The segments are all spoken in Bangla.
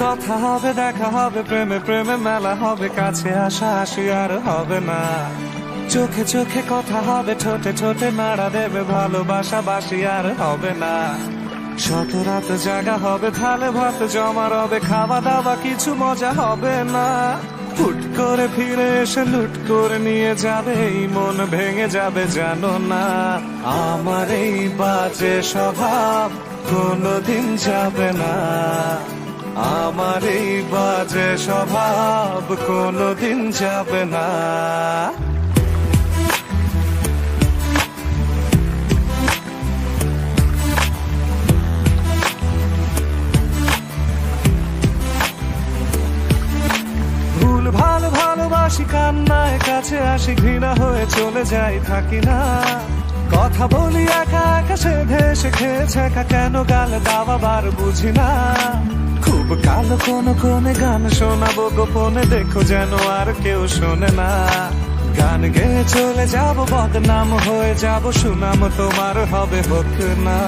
কথা হবে, দেখা হবে, প্রেমে প্রেমে মেলা হবে, কাছে আসা আসি আর হবে না। চোখে চোখে কথা হবে, ঠোঁটে ঠোঁটে নাড়া দেবে, ভালোবাসা বাসি আর হবে না। শত রাত জাগা হবে, থালে ভাত জমা রবে, খাওয়া দাওয়া কিছু মজা হবে না। হুট করে ফিরে এসে লুট করে নিয়ে যাবে, এই মন ভেঙে যাবে জানো না। আমার এই বাজে স্বভাব কোনোদিন যাবে না, আমার এই বাজে স্বভাব কোনোদিন যাবে না। ভুল ভালো ভালোবাসি, কান্নায় কাছে আসি, ঘৃণা হয়ে চলে যাই থাকি না। কথা বলি একা একা, সে ভেসে খেয়েছে একা, কেন গালে দাওয়া বার বুঝি না। খুব কালো কোনে গান শোনাবো গোপনে, দেখো যেন আর কেউ শোনে না। গান গেয়ে চলে যাব, বদনাম হয়ে যাব, সুনাম তোমার হবে হোক না।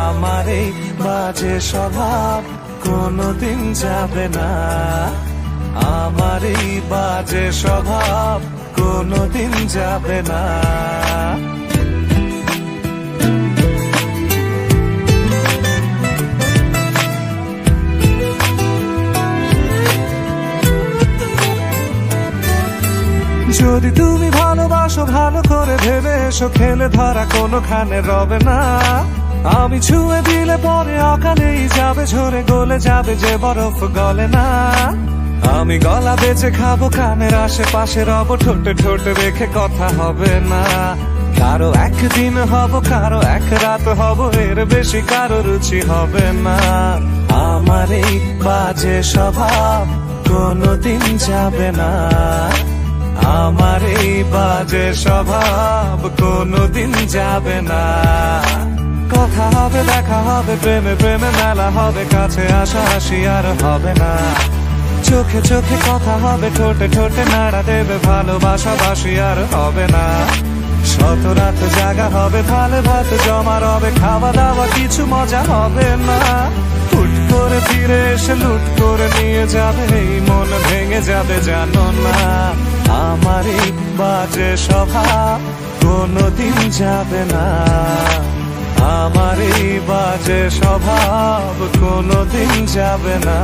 আমার এই বাজে স্বভাব কোনোদিন যাবে না, আমার এই বাজে স্বভাব কোনোদিন যাবে না। যদি তুমি ভালোবাসো ভালো করে ভেবে এসো, খেলে ধরা কোনোখানে রবে না। আমি ছুঁয়ে দিলে পরে অকালেই যাবে ঝরে, গলে যাবে যে বরফ গলে না। আমি গলা বেঁচে খাবো, কানের আশেপাশে রব, ঠোঁটে ঠোঁটে রেখে কথা হবে না। কারো একদিন হব, কারো এক রাত হব, এর বেশি কারো রুচি হবে না। আমার এই বাজে স্বভাব কোনোদিন যাবে না, আমার এই বাজে স্বভাব কোনোদিন যাবে না। কথা হবে, দেখা হবে, প্রেমে প্রেমে মেলা হবে, কাছে আসা আসি আর হবে না। চোখে চোখে কথা হবে, ঠোঁটে ঠোঁটে নাড়া দেবে, ভালোবাসা বাসি আর হবে না। শত রাত জাগা হবে, থালে ভাত জমা রবে, খাওয়া দাওয়া কিছু মজা হবে না। হুট করে ফিরে এসে লুট করে নিয়ে যাবে, এই মন ভেঙে যাবে জানো না। আমার এই বাজে স্বভাব কোনোদিন যাবে না, আমার এই বাজে স্বভাব কোনোদিন যাবে না।